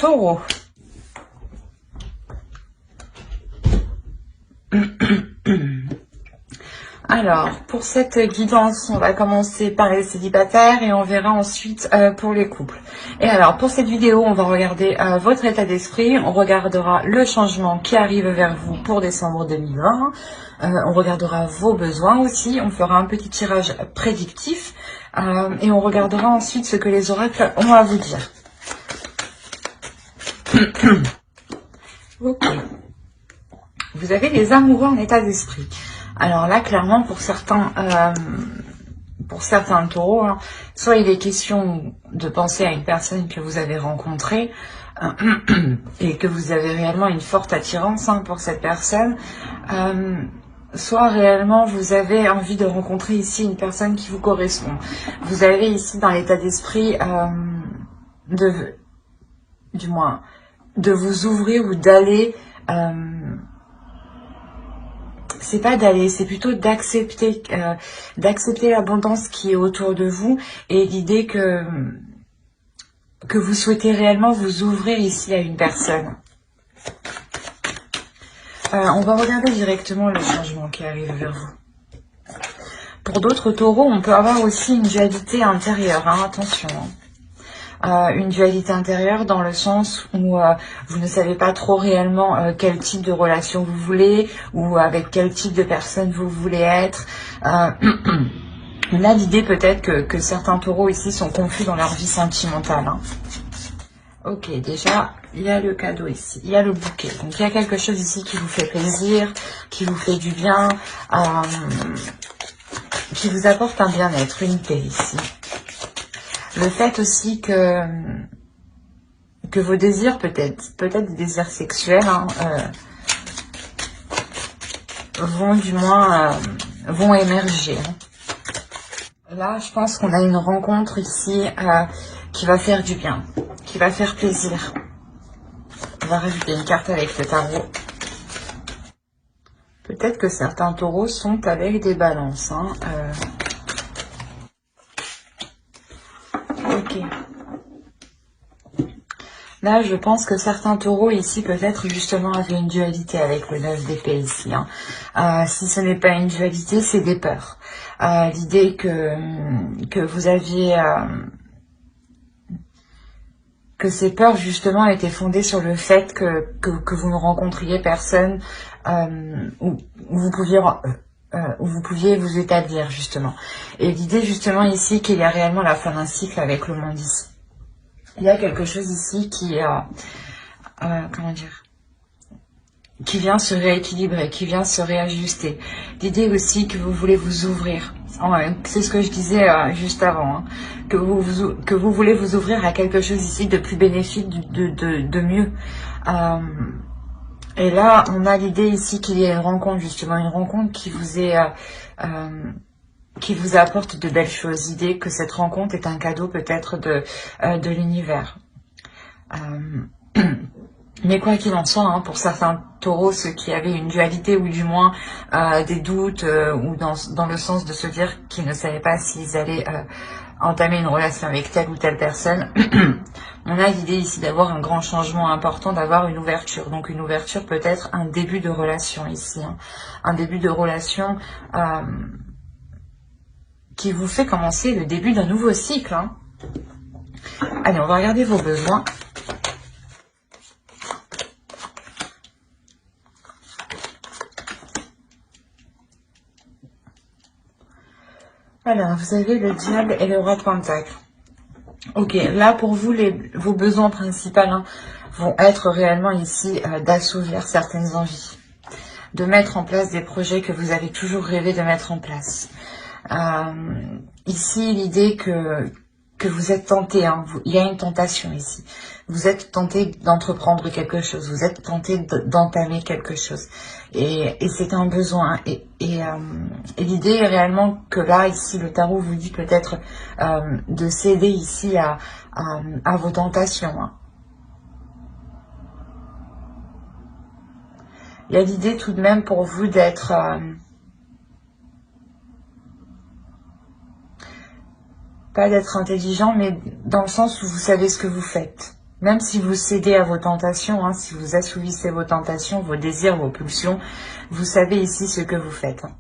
Taureau. Alors, pour cette guidance, on va commencer par les célibataires et on verra ensuite pour les couples. Et alors, pour cette vidéo, on va regarder votre état d'esprit, on regardera le changement qui arrive vers vous pour décembre 2020, on regardera vos besoins aussi, on fera un petit tirage prédictif et on regardera ensuite ce que les oracles ont à vous dire. Ok. Vous avez les amoureux en état d'esprit. Alors là, clairement, pour certains taureaux, hein, soit il est question de penser à une personne que vous avez rencontrée et que vous avez réellement une forte attirance pour cette personne, soit réellement vous avez envie de rencontrer ici une personne qui vous correspond. Vous avez ici dans l'état d'esprit de vous ouvrir ou d'aller... c'est pas d'aller, c'est plutôt d'accepter l'abondance qui est autour de vous et l'idée que vous souhaitez réellement vous ouvrir ici à une personne. On va regarder directement le changement qui arrive vers vous. Pour d'autres taureaux, on peut avoir aussi une dualité intérieure, attention. Une dualité intérieure dans le sens où vous ne savez pas trop réellement quel type de relation vous voulez ou avec quel type de personne vous voulez être. On a l'idée peut-être que certains taureaux ici sont confus dans leur vie sentimentale. Ok, déjà, il y a le cadeau ici, il y a le bouquet. Donc il y a quelque chose ici qui vous fait plaisir, qui vous fait du bien, qui vous apporte un bien-être, une paix ici. Le fait aussi que vos désirs, peut-être des désirs sexuels, vont émerger. Là, je pense qu'on a une rencontre ici qui va faire du bien, qui va faire plaisir. On va rajouter une carte avec le tarot. Peut-être que certains taureaux sont avec des balances. Ok. Là, je pense que certains taureaux ici, peut-être justement, avaient une dualité avec le 9 d'épée ici. Si ce n'est pas une dualité, c'est des peurs. L'idée que vous aviez... que ces peurs, justement, étaient fondées sur le fait que vous ne rencontriez personne où vous pouviez vous établir, justement. Et l'idée, justement, ici, qu'il y a réellement la fin d'un cycle avec le monde ici. Il y a quelque chose ici qui qui vient se rééquilibrer, qui vient se réajuster. L'idée aussi que vous voulez vous ouvrir. C'est ce que je disais juste avant, que vous voulez vous ouvrir à quelque chose ici de plus bénéfique, de mieux. Et là, on a l'idée ici qu'il y a une rencontre, justement, une rencontre qui vous est... qui vous apporte de belles choses. L'idée que cette rencontre est un cadeau peut-être de l'univers. Mais quoi qu'il en soit, pour certains taureaux, ceux qui avaient une dualité ou du moins des doutes ou dans le sens de se dire qu'ils ne savaient pas s'ils allaient entamer une relation avec telle ou telle personne, on a l'idée ici d'avoir un grand changement important, d'avoir une ouverture. Donc une ouverture peut être un début de relation ici. Un début de relation... qui vous fait commencer le début d'un nouveau cycle. Allez, on va regarder vos besoins. Alors, vous avez le diable et le roi de pentacle. Ok, là pour vous, vos besoins principaux vont être réellement ici d'assouvir certaines envies. De mettre en place des projets que vous avez toujours rêvé de mettre en place. Ici, l'idée que vous êtes tenté, il y a une tentation ici. Vous êtes tenté d'entreprendre quelque chose, vous êtes tenté d'entamer quelque chose. Et c'est un besoin. Et l'idée est réellement que là, ici, le tarot vous dit peut-être de céder ici à vos tentations. Il y a l'idée tout de même pour vous d'être... pas d'être intelligent, mais dans le sens où vous savez ce que vous faites. Même si vous cédez à vos tentations, hein, si vous assouvissez vos tentations, vos désirs, vos pulsions, vous savez ici ce que vous faites. Hein.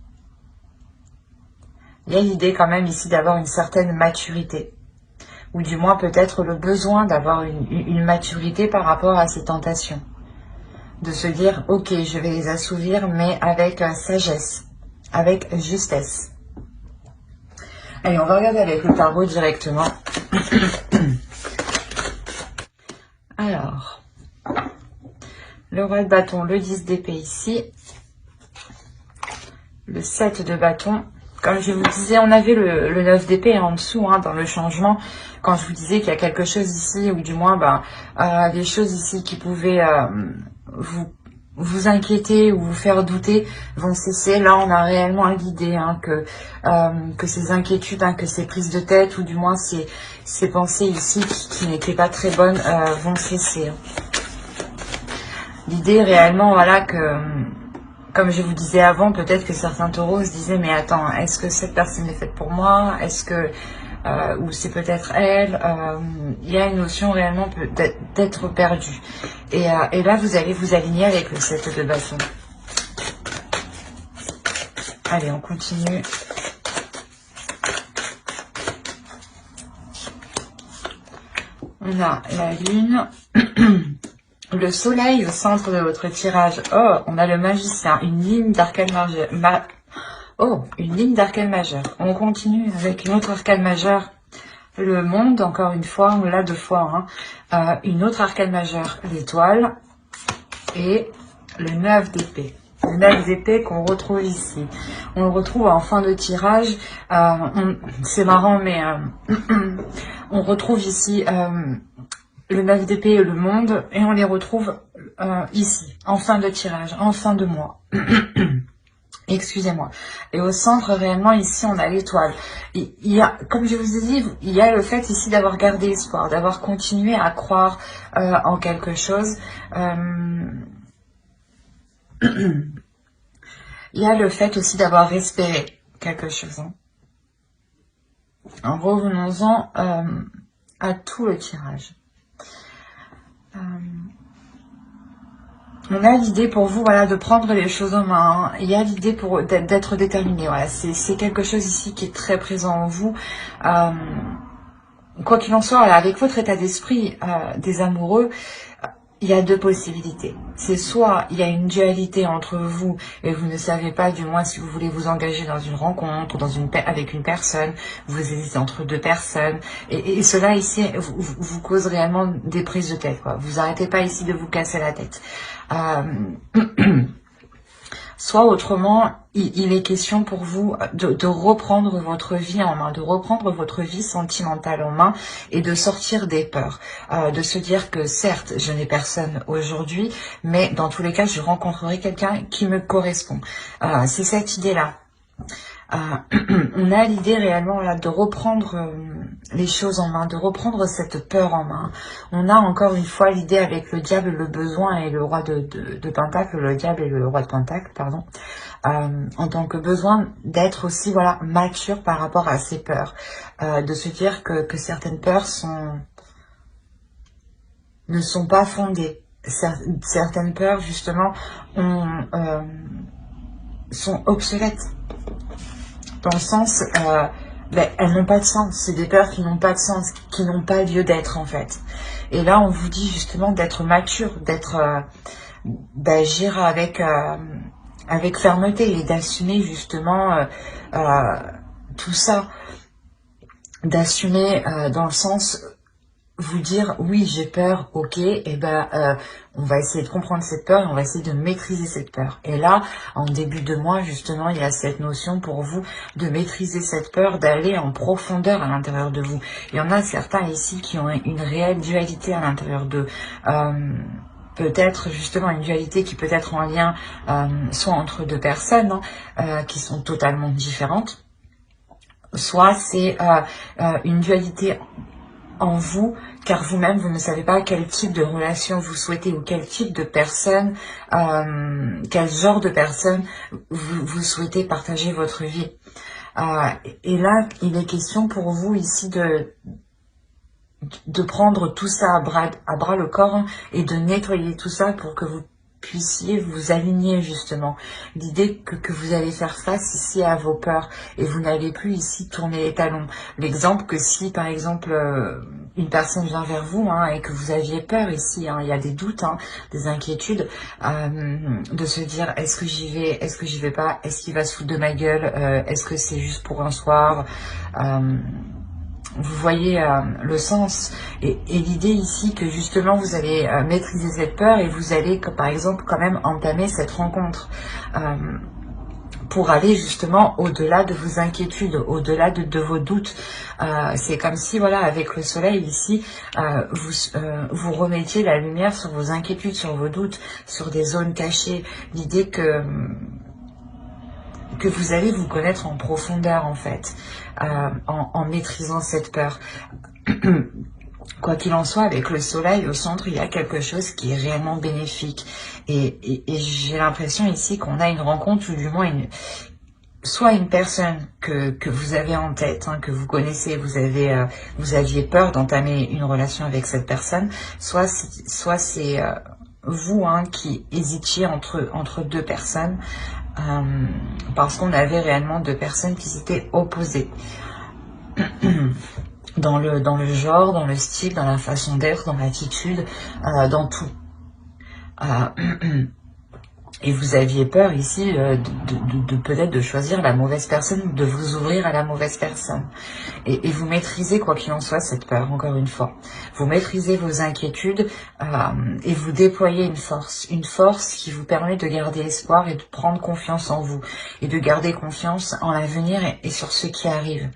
Il y a l'idée quand même ici d'avoir une certaine maturité. Ou du moins peut-être le besoin d'avoir une maturité par rapport à ces tentations. De se dire, ok, je vais les assouvir, mais avec sagesse, avec justesse. Allez, on va regarder avec le tarot directement. Alors, le roi de bâton, le 10 d'épée ici, le 7 de bâton. Comme je vous disais, on avait le 9 d'épée en dessous, hein, dans le changement, quand je vous disais qu'il y a quelque chose ici, ou du moins des choses ici qui pouvaient vous inquiéter ou vous faire douter vont cesser. Là, on a réellement l'idée hein, que ces inquiétudes, hein, que ces prises de tête, ou du moins ces pensées ici qui n'étaient pas très bonnes, vont cesser. Hein. L'idée réellement, voilà, que... Comme je vous disais avant, peut-être que certains taureaux se disaient, mais attends, est-ce que cette personne est faite pour moi? Est-ce que, ou c'est peut-être elle? Il y a une notion réellement d'être perdu. Et là, vous allez vous aligner avec le 7 de bâton. Allez, on continue. On a la lune. Le soleil au centre de votre tirage. Oh, on a le magicien, une ligne d'arcane majeur. Oh, une ligne d'arcane majeur. On continue avec une autre arcane majeure. Le monde, encore une fois, on l'a 2 fois. Hein. Une autre arcane majeure, l'étoile. Et le 9 d'épée. Le 9 d'épée qu'on retrouve ici. On le retrouve en fin de tirage. C'est marrant, mais on retrouve ici... le 9 d'épée et le monde, et on les retrouve ici, en fin de tirage, en fin de mois. Excusez-moi. Et au centre, réellement, ici, on a l'étoile. Il y a, comme je vous ai dit, il y a le fait ici d'avoir gardé espoir, d'avoir continué à croire en quelque chose. Il y a le fait aussi d'avoir espéré quelque chose. Hein. En revenons-en à tout le tirage. On a l'idée pour vous, voilà, de prendre les choses en main. Hein. Il y a l'idée pour d'être déterminé. Voilà, c'est quelque chose ici qui est très présent en vous. Quoi qu'il en soit, voilà, avec votre état d'esprit des amoureux, il y a 2 possibilités. C'est soit il y a une dualité entre vous et vous ne savez pas du moins si vous voulez vous engager dans une rencontre, avec une personne, vous hésitez entre 2 personnes, et cela ici vous cause réellement des prises de tête. Quoi. Vous n'arrêtez pas ici de vous casser la tête. Soit autrement, il est question pour vous de reprendre votre vie en main, de reprendre votre vie sentimentale en main et de sortir des peurs. De se dire que certes, je n'ai personne aujourd'hui, mais dans tous les cas, je rencontrerai quelqu'un qui me correspond. C'est cette idée-là. On a l'idée réellement là, de reprendre les choses en main, de reprendre cette peur en main. On a encore une fois l'idée avec le diable, le besoin et le roi de Pentacle, le diable et le roi de Pentacle, pardon, en tant que besoin d'être aussi voilà mature par rapport à ces peurs, de se dire que certaines peurs ne sont pas fondées. Certaines peurs justement sont obsolètes. Dans le sens, elles n'ont pas de sens. C'est des peurs qui n'ont pas de sens, qui n'ont pas lieu d'être en fait. Et là, on vous dit justement d'être mature, d'agir avec fermeté et d'assumer justement tout ça. D'assumer dans le sens, vous dire oui j'ai peur, ok, et on va essayer de comprendre cette peur et on va essayer de maîtriser cette peur. Et là, en début de mois, justement, il y a cette notion pour vous de maîtriser cette peur, d'aller en profondeur à l'intérieur de vous. Il y en a certains ici qui ont une réelle dualité à l'intérieur d'eux. Peut-être justement une dualité qui peut être en lien soit entre 2 personnes qui sont totalement différentes, soit c'est une dualité en vous, car vous-même, vous ne savez pas quel type de relation vous souhaitez ou quel type de personne, quel genre de personne vous souhaitez partager votre vie. Et là, il est question pour vous ici de prendre tout ça à bras le corps, hein, et de nettoyer tout ça pour que vous puissiez vous aligner justement. L'idée que vous allez faire face ici à vos peurs et vous n'allez plus ici tourner les talons. L'exemple que si par exemple une personne vient vers vous, hein, et que vous aviez peur ici, hein, il y a des doutes, hein, des inquiétudes, de se dire est-ce que j'y vais, est-ce que j'y vais pas, est-ce qu'il va se foutre de ma gueule, est-ce que c'est juste pour un soir, vous voyez le sens et l'idée ici que justement vous allez maîtriser cette peur et vous allez par exemple quand même entamer cette rencontre pour aller justement au-delà de vos inquiétudes, au-delà de vos doutes. C'est comme si voilà, avec le soleil ici, vous remettiez la lumière sur vos inquiétudes, sur vos doutes, sur des zones cachées. L'idée que vous allez vous connaître en profondeur en fait, en maîtrisant cette peur. Quoi qu'il en soit, avec le soleil au centre, il y a quelque chose qui est réellement bénéfique. Et j'ai l'impression ici qu'on a une rencontre, ou du moins soit une personne que vous avez en tête, hein, que vous connaissez, vous aviez peur d'entamer une relation avec cette personne, soit c'est vous, hein, qui hésitiez entre deux personnes, parce qu'on avait réellement deux personnes qui s'étaient opposées dans le genre, dans le style, dans la façon d'être, dans l'attitude, dans tout. Et vous aviez peur ici de peut-être de choisir la mauvaise personne, de vous ouvrir à la mauvaise personne. Et vous maîtrisez, quoi qu'il en soit, cette peur, encore une fois. Vous maîtrisez vos inquiétudes et vous déployez une force qui vous permet de garder espoir et de prendre confiance en vous. Et de garder confiance en l'avenir et sur ce qui arrive.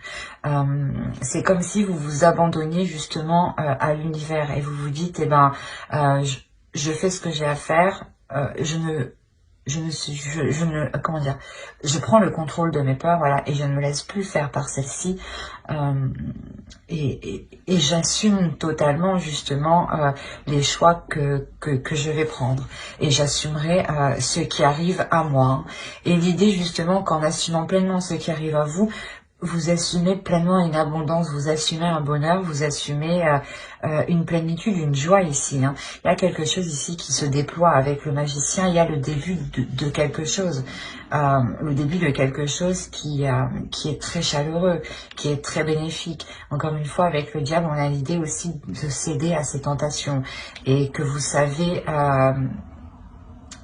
C'est comme si vous vous abandonniez justement à l'univers et vous vous dites, eh ben, je fais ce que j'ai à faire, je prends le contrôle de mes peurs, voilà, et je ne me laisse plus faire par celle-ci, et j'assume totalement justement les choix que je vais prendre, et j'assumerai ce qui arrive à moi, hein. Et l'idée justement qu'en assumant pleinement ce qui arrive à vous, vous assumez pleinement une abondance, vous assumez un bonheur, vous assumez une plénitude, une joie ici, hein. Il y a quelque chose ici qui se déploie avec le magicien, il y a le début de quelque chose, le début de quelque chose qui est très chaleureux, qui est très bénéfique. Encore une fois, avec le diable, on a l'idée aussi de céder à ses tentations et que vous savez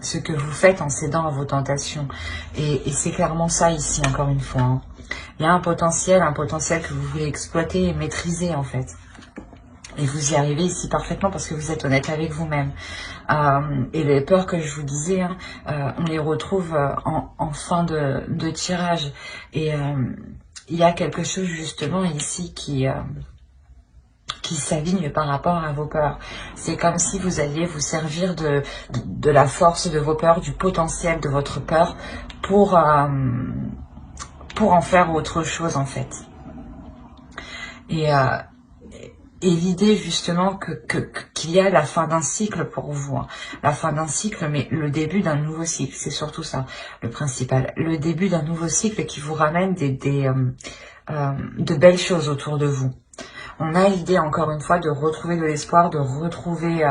ce que vous faites en cédant à vos tentations. Et c'est clairement ça ici, encore une fois, hein. Il y a un potentiel que vous voulez exploiter et maîtriser en fait. Et vous y arrivez ici parfaitement parce que vous êtes honnête avec vous-même. Et les peurs que je vous disais, hein, on les retrouve en fin de tirage. Et il y a quelque chose justement ici qui s'aligne par rapport à vos peurs. C'est comme si vous alliez vous servir de la force de vos peurs, du potentiel de votre peur pour en faire autre chose en fait. Et l'idée justement qu'il y a la fin d'un cycle pour vous, hein. La fin d'un cycle, mais le début d'un nouveau cycle, c'est surtout ça le principal. Le début d'un nouveau cycle qui vous ramène de belles choses autour de vous. On a l'idée, encore une fois, de retrouver de l'espoir, de retrouver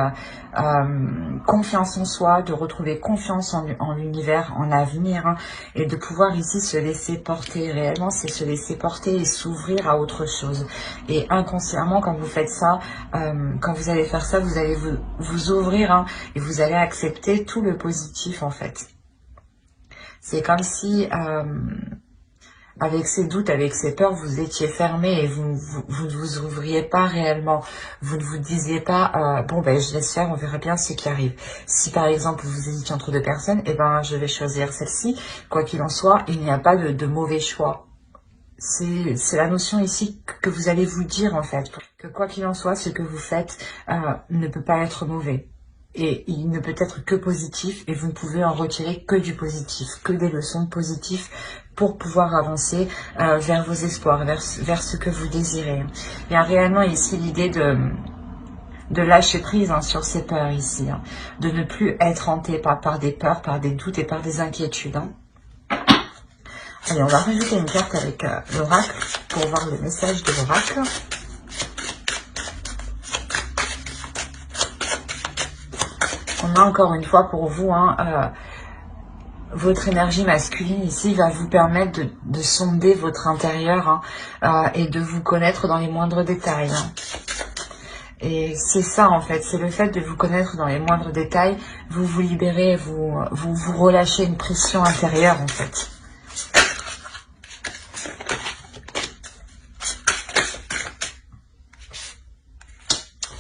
confiance en soi, de retrouver confiance en l'univers, en l'avenir, hein, et de pouvoir ici se laisser porter. Réellement, c'est se laisser porter et s'ouvrir à autre chose. Et inconsciemment, quand vous faites ça, quand vous allez faire ça, vous allez vous ouvrir, hein, et vous allez accepter tout le positif, en fait. C'est comme si... avec ces doutes, avec ces peurs, vous étiez fermé et vous ne vous ouvriez pas réellement. Vous ne vous disiez pas, bon ben je laisse faire, on verra bien ce qui arrive. Si par exemple vous hésitez entre deux personnes, eh ben je vais choisir celle-ci. Quoi qu'il en soit, il n'y a pas de mauvais choix. C'est la notion ici que vous allez vous dire en fait. Que quoi qu'il en soit, ce que vous faites ne peut pas être mauvais. Et il ne peut être que positif et vous ne pouvez en retirer que du positif, que des leçons positives pour pouvoir avancer vers vos espoirs, vers ce que vous désirez. Il y a réellement ici l'idée de lâcher prise, hein, sur ces peurs ici, hein, de ne plus être hanté par des peurs, par des doutes et par des inquiétudes, hein. Allez, on va rajouter une carte avec l'oracle pour voir le message de l'oracle. On a encore une fois pour vous, hein, votre énergie masculine ici va vous permettre de sonder votre intérieur, hein, et de vous connaître dans les moindres détails. Hein. Et c'est ça en fait, c'est le fait de vous connaître dans les moindres détails, vous vous libérez, vous relâchez une pression intérieure en fait.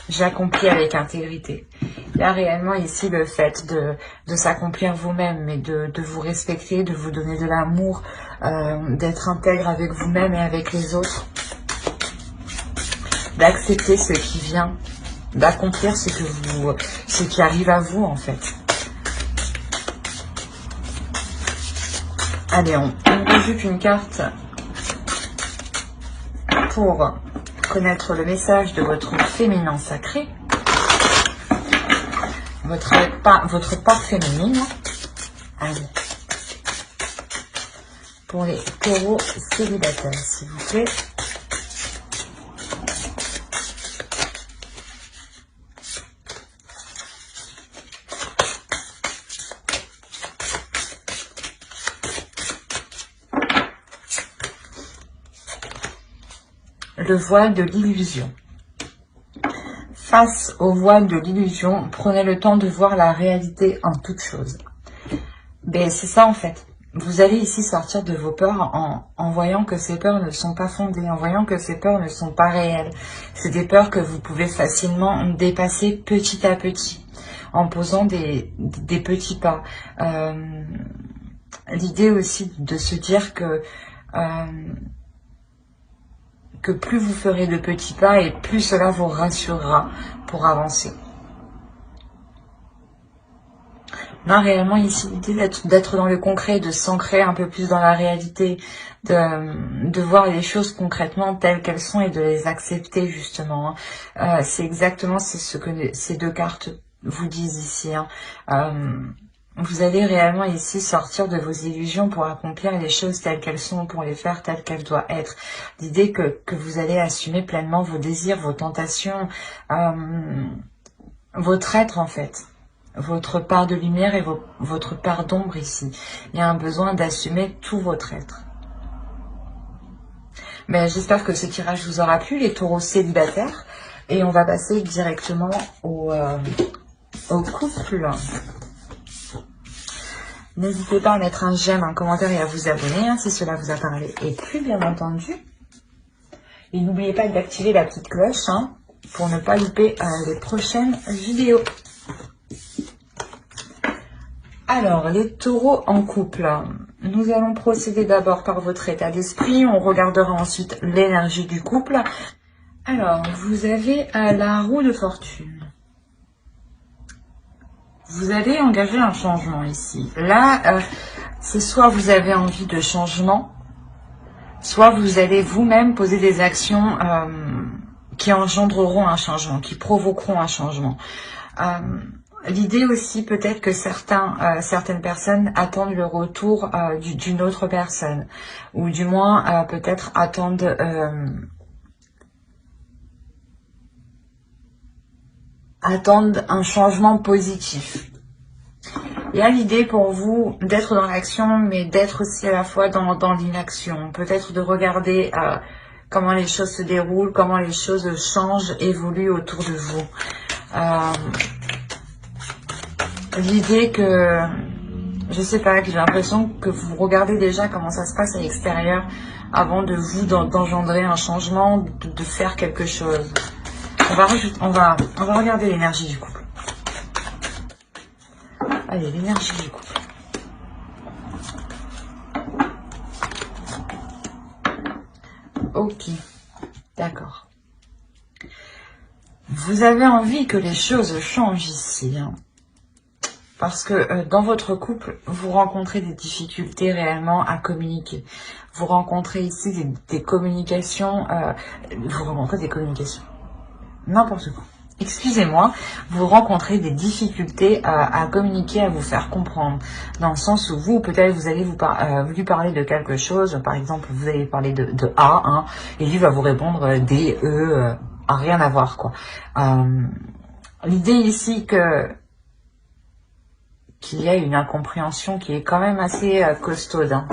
J'accomplis avec intégrité. Il y a réellement ici le fait de s'accomplir vous-même, mais de vous respecter, de vous donner de l'amour, d'être intègre avec vous-même et avec les autres, d'accepter ce qui vient, d'accomplir ce qui arrive à vous en fait. Allez, on rajoute une carte pour connaître le message de votre féminin sacré, votre part féminine. Allez, pour les taureaux célibataires, s'il vous plaît. Le voile de l'illusion. Face au voile de l'illusion, prenez le temps de voir la réalité en toute chose. Ben, c'est ça en fait. Vous allez ici sortir de vos peurs en voyant que ces peurs ne sont pas fondées, en voyant que ces peurs ne sont pas réelles. C'est des peurs que vous pouvez facilement dépasser petit à petit, en posant des petits pas. L'idée aussi de se dire que plus vous ferez de petits pas et plus cela vous rassurera pour avancer. On a réellement ici l'idée d'être dans le concret, de s'ancrer un peu plus dans la réalité, de voir les choses concrètement telles qu'elles sont et de les accepter justement. C'est exactement ce que ces deux cartes vous disent ici. Vous allez réellement ici sortir de vos illusions pour accomplir les choses telles qu'elles sont, pour les faire telles qu'elles doivent être. L'idée que vous allez assumer pleinement vos désirs, vos tentations, votre être en fait. Votre part de lumière et votre part d'ombre ici. Il y a un besoin d'assumer tout votre être. Mais j'espère que ce tirage vous aura plu, les taureaux célibataires. Et on va passer directement au couple. N'hésitez pas à mettre un j'aime, un commentaire et à vous abonner si cela vous a parlé et plu, bien entendu. Et n'oubliez pas d'activer la petite cloche pour ne pas louper les prochaines vidéos. Alors, les taureaux en couple. Nous allons procéder d'abord par votre état d'esprit. On regardera ensuite l'énergie du couple. Alors, vous avez la roue de fortune. Vous allez engager un changement ici. Là, c'est soit vous avez envie de changement, soit vous allez vous-même poser des actions qui engendreront un changement, qui provoqueront un changement. L'idée aussi peut-être que certaines personnes attendent le retour d'une autre personne, ou du moins peut-être attendent un changement positif. Il y a l'idée pour vous d'être dans l'action, mais d'être aussi à la fois dans l'inaction. Peut-être de regarder comment les choses se déroulent, comment les choses changent, évoluent autour de vous. L'idée que, je sais pas, que j'ai l'impression que vous regardez déjà comment ça se passe à l'extérieur avant de vous d'engendrer un changement, de faire quelque chose. On va regarder l'énergie du couple. Allez, l'énergie du couple. Ok, d'accord. Vous avez envie que les choses changent ici, parce que dans votre couple, vous rencontrez des difficultés réellement à communiquer. Vous rencontrez ici des communications, n'importe quoi. Excusez-moi, vous rencontrez des difficultés à communiquer, à vous faire comprendre. Dans le sens où vous, peut-être, vous allez lui parler de quelque chose. Par exemple, vous allez parler de A, et lui va vous répondre D, E, rien à voir, quoi. L'idée ici que qu'il y a une incompréhension qui est quand même assez costaude. Hein.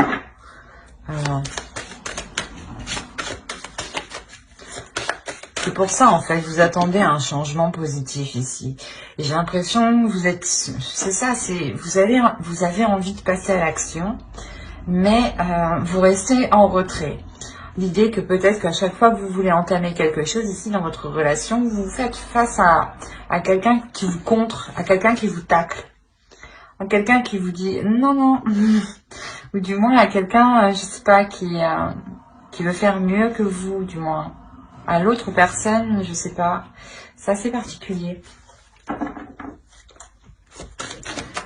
C'est pour ça, en fait, vous attendez un changement positif ici. Et j'ai l'impression que vous êtes... C'est ça, vous avez envie de passer à l'action, mais vous restez en retrait. L'idée que peut-être qu'à chaque fois que vous voulez entamer quelque chose ici dans votre relation, vous vous faites face à quelqu'un qui vous contre, à quelqu'un qui vous tacle, à quelqu'un qui vous dit non, non, ou du moins à quelqu'un, je sais pas, qui veut faire mieux que vous, du moins. À l'autre personne, je sais pas. C'est assez particulier.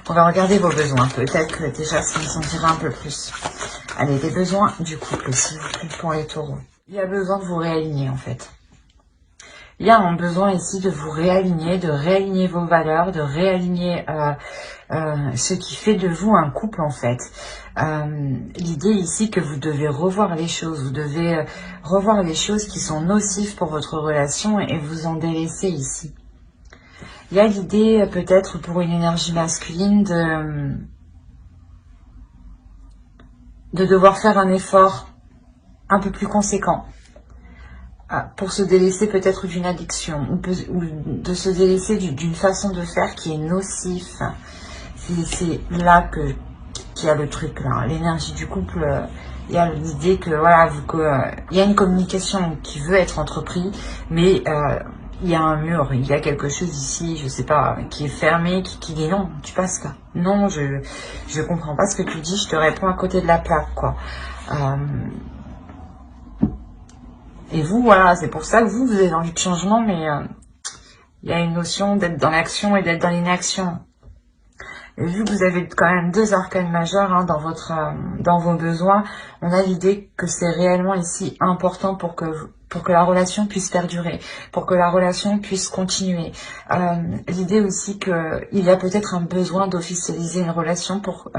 On va regarder vos besoins. Peut-être que déjà, ça nous en dira un peu plus. Allez, les besoins du couple, s'il vous plaît, pour les taureaux. Il y a besoin de vous réaligner, en fait. Il y a un besoin ici de vous réaligner, de réaligner vos valeurs, de réaligner ce qui fait de vous un couple, en fait. L'idée ici que vous devez revoir les choses, vous devez revoir les choses qui sont nocives pour votre relation et vous en délaisser ici. Il y a l'idée peut-être pour une énergie masculine de devoir faire un effort un peu plus conséquent pour se délaisser peut-être d'une addiction ou de se délaisser d'une façon de faire qui est nocif. C'est là qu'il y a le truc, là. L'énergie du couple, il y a l'idée que voilà, il y a une communication qui veut être entreprise, mais il y a un mur, il y a quelque chose ici, je sais pas, qui est fermé, qui dit non, tu passes pas. Non, je comprends pas ce que tu dis, je te réponds à côté de la plaque, quoi. Et vous, voilà, c'est pour ça que vous avez envie de changement, mais il y a une notion d'être dans l'action et d'être dans l'inaction. Et vu que vous avez quand même deux arcanes majeures hein, dans vos besoins, on a l'idée que c'est réellement ici important pour que la relation puisse perdurer, pour que la relation puisse continuer. L'idée aussi qu'il y a peut-être un besoin d'officialiser une relation pour...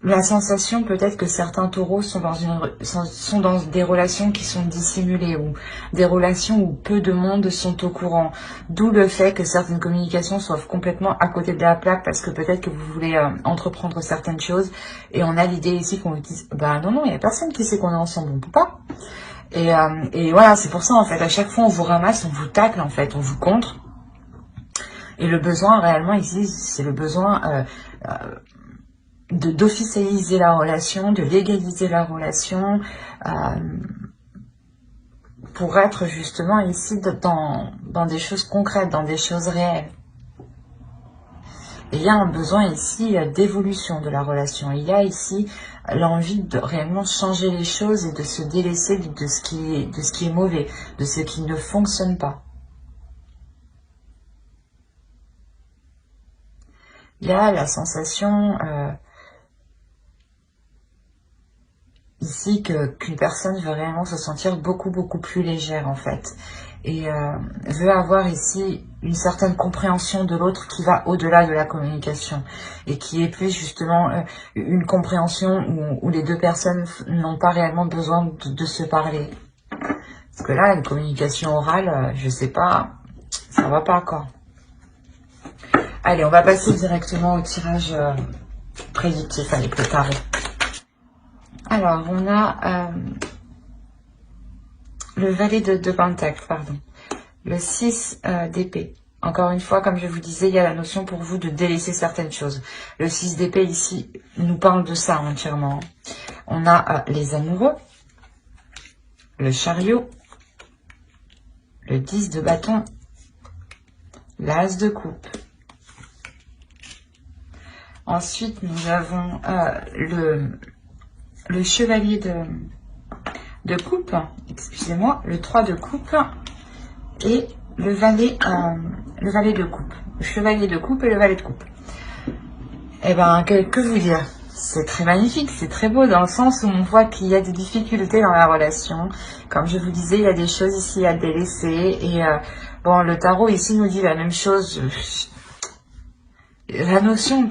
la sensation peut-être que certains taureaux sont dans des relations qui sont dissimulées ou des relations où peu de monde sont au courant. D'où le fait que certaines communications soient complètement à côté de la plaque parce que peut-être que vous voulez entreprendre certaines choses et on a l'idée ici qu'on vous dise bah non, il n'y a personne qui sait qu'on est ensemble, on peut pas. Et voilà, c'est pour ça en fait, à chaque fois on vous ramasse, on vous tacle en fait, on vous contre. Et le besoin réellement ici, c'est le besoin... d'officialiser la relation, de légaliser la relation, pour être justement ici dans des choses concrètes, dans des choses réelles. Et il y a un besoin ici d'évolution de la relation. Il y a ici l'envie de réellement changer les choses et de se délaisser de ce qui est mauvais, de ce qui ne fonctionne pas. Il y a la sensation... ici qu'une personne veut réellement se sentir beaucoup plus légère en fait et veut avoir ici une certaine compréhension de l'autre qui va au-delà de la communication et qui est plus justement une compréhension où les deux personnes n'ont pas réellement besoin de se parler. Parce que là, une communication orale, je sais pas, ça va pas quoi. Allez, on va passer directement au tirage prédictif, allez, préparé. Alors, on a le valet de Pentacle, pardon. Le 6 d'épée. Encore une fois, comme je vous disais, il y a la notion pour vous de délaisser certaines choses. Le 6 d'épée, ici, nous parle de ça entièrement. On a les amoureux, le chariot, le 10 de bâton, l'as de coupe. Ensuite, nous avons le chevalier de coupe, excusez-moi, le 3 de coupe et le valet de coupe. Le chevalier de coupe et le valet de coupe. Eh ben, que vous dire? C'est très magnifique, c'est très beau dans le sens où on voit qu'il y a des difficultés dans la relation. Comme je vous disais, il y a des choses ici à délaisser. Et bon, le tarot ici nous dit la même chose. La notion...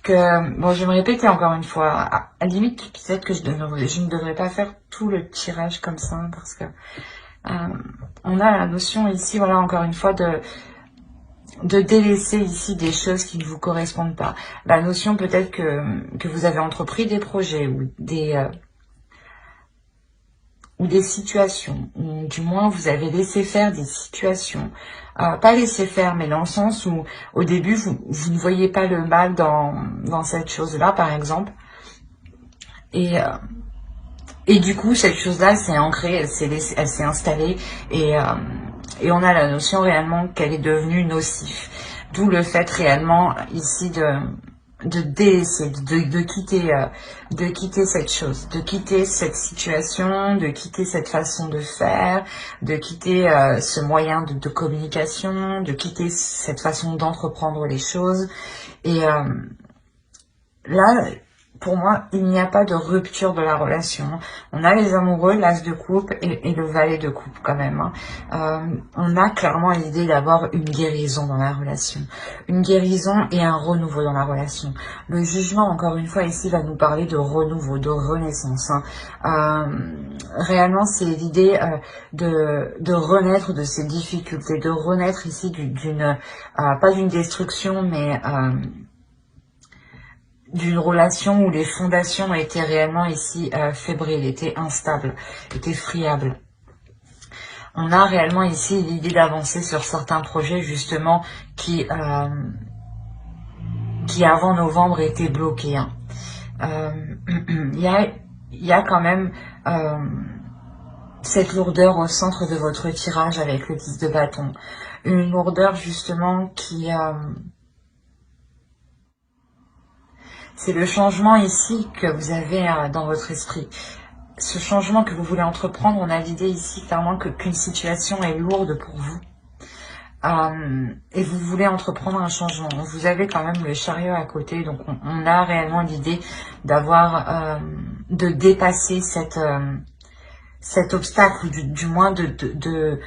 bon, je vais me répéter encore une fois, à la limite, peut-être que je ne devrais pas faire tout le tirage comme ça, parce que on a la notion ici, voilà, encore une fois, de délaisser ici des choses qui ne vous correspondent pas. La notion peut-être que vous avez entrepris des projets ou des situations, ou du moins vous avez laissé faire des situations, pas laissé faire, mais dans le sens où au début vous ne voyez pas le mal dans cette chose-là, par exemple, et du coup cette chose-là s'est ancrée, elle s'est installée, et on a la notion réellement qu'elle est devenue nocive. D'où le fait réellement ici de délaisser, de quitter cette chose, de quitter cette situation, de quitter cette façon de faire, de quitter ce moyen de communication, de quitter cette façon d'entreprendre les choses. Et là, pour moi, il n'y a pas de rupture de la relation. On a les amoureux, l'as de coupe et le valet de coupe quand même. On a clairement l'idée d'avoir une guérison dans la relation. Une guérison et un renouveau dans la relation. Le jugement, encore une fois, ici, va nous parler de renouveau, de renaissance. Réellement, c'est l'idée de renaître de ces difficultés, de renaître ici pas d'une destruction, mais d'une relation où les fondations étaient réellement ici fébriles, étaient instables, étaient friables. On a réellement ici l'idée d'avancer sur certains projets justement qui avant novembre étaient bloqués. Il y a quand même cette lourdeur au centre de votre tirage avec le 10 de bâton. Une lourdeur justement qui... c'est le changement ici que vous avez dans votre esprit. Ce changement que vous voulez entreprendre, on a l'idée ici clairement qu'une situation est lourde pour vous. Et vous voulez entreprendre un changement. Vous avez quand même le chariot à côté, donc on a réellement l'idée d'avoir, de dépasser cet obstacle, ou du moins de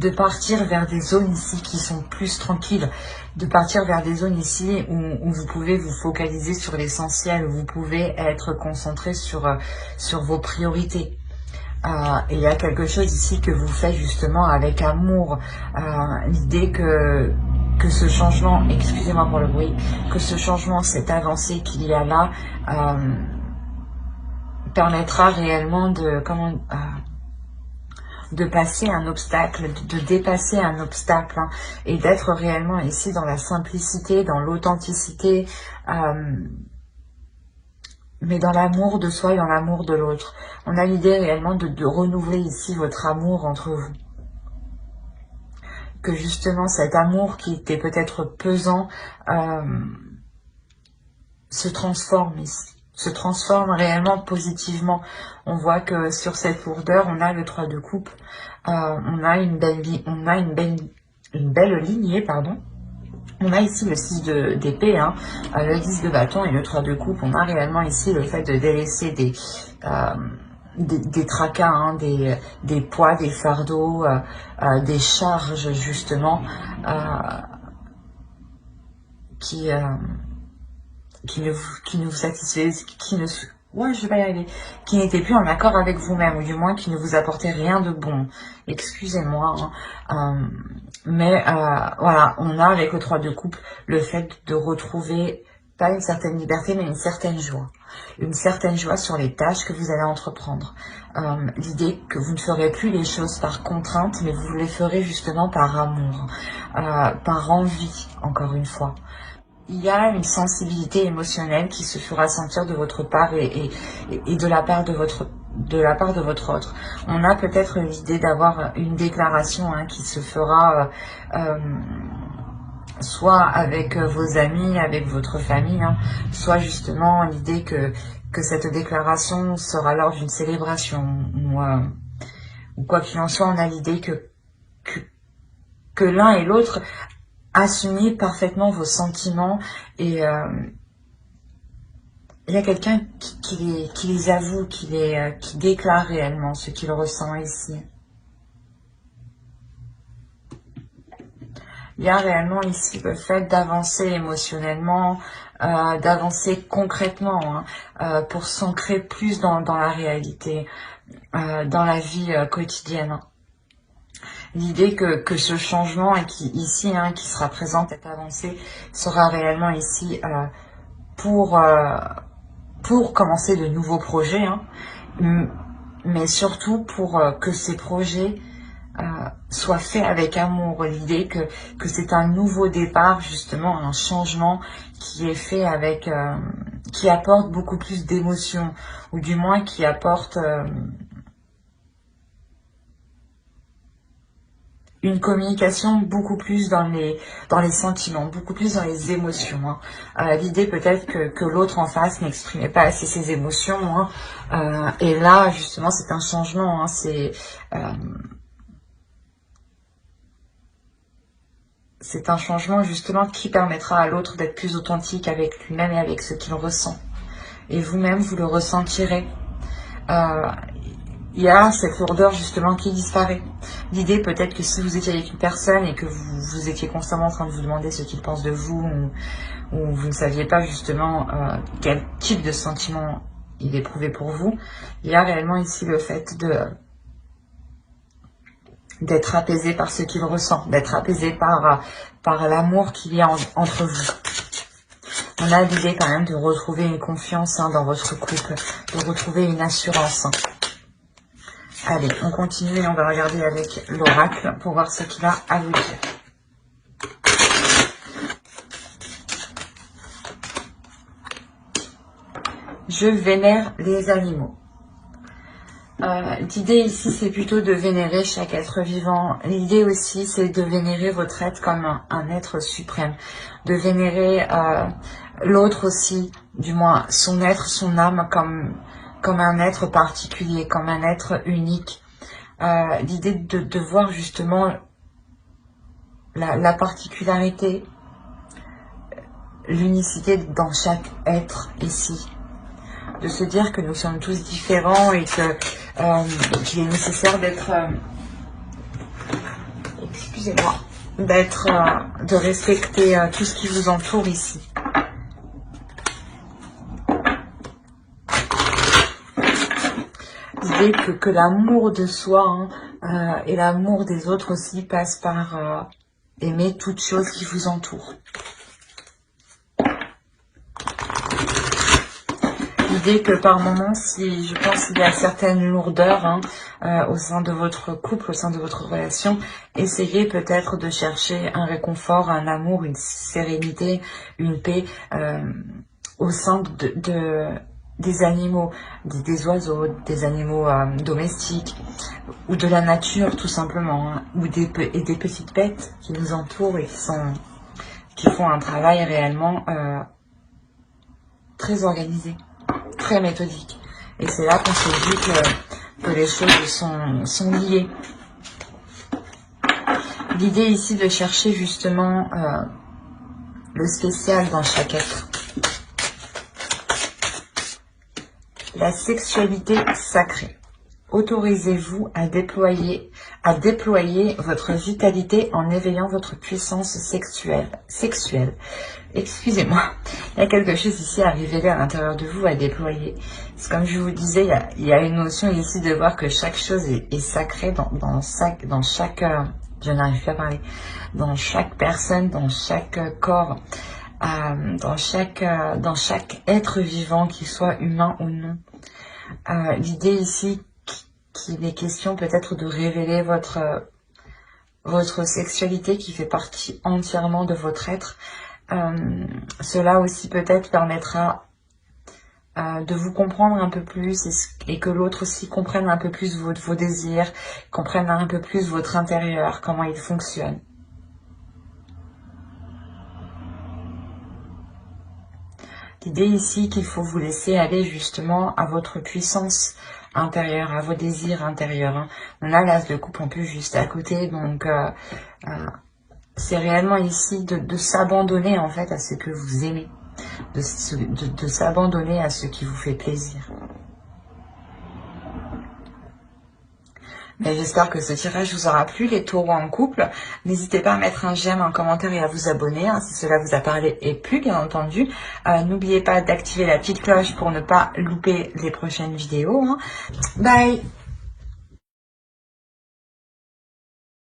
partir vers des zones ici qui sont plus tranquilles, de partir vers des zones ici où vous pouvez vous focaliser sur l'essentiel, où vous pouvez être concentré sur vos priorités. Et il y a quelque chose ici que vous faites justement avec amour, l'idée que ce changement, excusez-moi pour le bruit, que ce changement, cette avancée qu'il y a là, permettra réellement de passer un obstacle, de dépasser un obstacle, et d'être réellement ici dans la simplicité, dans l'authenticité, mais dans l'amour de soi et dans l'amour de l'autre. On a l'idée réellement de renouveler ici votre amour entre vous. Que justement cet amour qui était peut-être pesant se transforme ici. Se transforme réellement positivement. On voit que sur cette lourdeur, on a le 3 de coupe, on a une belle lignée, pardon. On a ici le 6 d'épée, le 10 de bâton et le 3 de coupe. On a réellement ici le fait de délaisser des tracas, des poids, des fardeaux, des charges justement qui ne vous satisfaisaient, qui n'étaient plus en accord avec vous-même, ou du moins qui ne vous apportaient rien de bon. Excusez-moi, mais voilà, on a avec le 3 de coupe le fait de retrouver pas une certaine liberté, mais une certaine joie. Une certaine joie sur les tâches que vous allez entreprendre. L'idée que vous ne ferez plus les choses par contrainte, mais vous les ferez justement par amour, par envie, encore une fois. Il y a une sensibilité émotionnelle qui se fera sentir de votre part et de la part de votre autre. On a peut-être l'idée d'avoir une déclaration qui se fera soit avec vos amis, avec votre famille, soit justement l'idée que cette déclaration sera lors d'une célébration ou quoi qu'il en soit. On a l'idée que l'un et l'autre assumez parfaitement vos sentiments et il y a quelqu'un qui les avoue, qui déclare réellement ce qu'il ressent ici. Il y a réellement ici le fait d'avancer émotionnellement, d'avancer concrètement, pour s'ancrer plus dans la réalité, dans la vie quotidienne. L'idée que ce changement qui ici, qui sera présent, cette avancée, sera réellement ici pour commencer de nouveaux projets, mais surtout pour que ces projets soient faits avec amour. L'idée que c'est un nouveau départ, justement, un changement qui est fait avec, qui apporte beaucoup plus d'émotions, ou du moins qui apporte une communication beaucoup plus dans les sentiments, beaucoup plus dans les émotions. L'idée peut-être que l'autre en face n'exprimait pas assez ses émotions. Et là, justement, c'est un changement. C'est un changement justement qui permettra à l'autre d'être plus authentique avec lui-même et avec ce qu'il ressent. Et vous-même, vous le ressentirez. Il y a cette lourdeur justement qui disparaît. L'idée peut-être que si vous étiez avec une personne et que vous étiez constamment en train de vous demander ce qu'il pense de vous, ou vous ne saviez pas justement quel type de sentiment il éprouvait pour vous, il y a réellement ici le fait d'être apaisé par ce qu'il ressent, d'être apaisé par l'amour qu'il y a entre vous. On a l'idée quand même de retrouver une confiance dans votre couple, de retrouver une assurance. Allez, on continue et on va regarder avec l'oracle pour voir ce qu'il a à vous dire. Je vénère les animaux. L'idée ici, c'est plutôt de vénérer chaque être vivant. L'idée aussi, c'est de vénérer votre être comme un être suprême. De vénérer l'autre aussi, du moins son être, son âme, comme un être particulier, comme un être unique. L'idée de voir justement la particularité, l'unicité dans chaque être ici. De se dire que nous sommes tous différents et qu'il est nécessaire d'être, excusez-moi, de respecter tout ce qui vous entoure ici. L'idée que l'amour de soi et l'amour des autres aussi passe par aimer toute chose qui vous entoure. L'idée que par moments, je pense qu'il y a certaines lourdeurs au sein de votre couple, au sein de votre relation, essayez peut-être de chercher un réconfort, un amour, une sérénité, une paix au sein des animaux, des oiseaux, des animaux domestiques, ou de la nature tout simplement, ou des petites bêtes qui nous entourent et qui font un travail réellement très organisé, très méthodique. Et c'est là qu'on se dit que les choses sont liées. L'idée ici de chercher justement le spécial dans chaque être. La sexualité sacrée. Autorisez-vous à déployer votre vitalité en éveillant votre puissance sexuelle. Excusez-moi, il y a quelque chose ici à révéler à l'intérieur de vous, à déployer. C'est comme je vous disais, il y a une notion ici de voir que chaque chose est sacrée dans chaque je n'arrive pas à parler, dans chaque personne, dans chaque corps, dans chaque être vivant, qu'il soit humain ou non. L'idée ici qu'il est question peut-être de révéler votre sexualité qui fait partie entièrement de votre être. Cela aussi peut-être permettra de vous comprendre un peu plus et que l'autre aussi comprenne un peu plus vos désirs, comprenne un peu plus votre intérieur, comment il fonctionne. L'idée ici qu'il faut vous laisser aller justement à votre puissance intérieure, à vos désirs intérieurs. On a l'as de coupe un peu juste à côté, donc c'est réellement ici de s'abandonner en fait à ce que vous aimez, de s'abandonner à ce qui vous fait plaisir. Mais j'espère que ce tirage vous aura plu, les taureaux en couple. N'hésitez pas à mettre un j'aime, un commentaire et à vous abonner si cela vous a parlé et plu, bien entendu. N'oubliez pas d'activer la petite cloche pour ne pas louper les prochaines vidéos. Bye!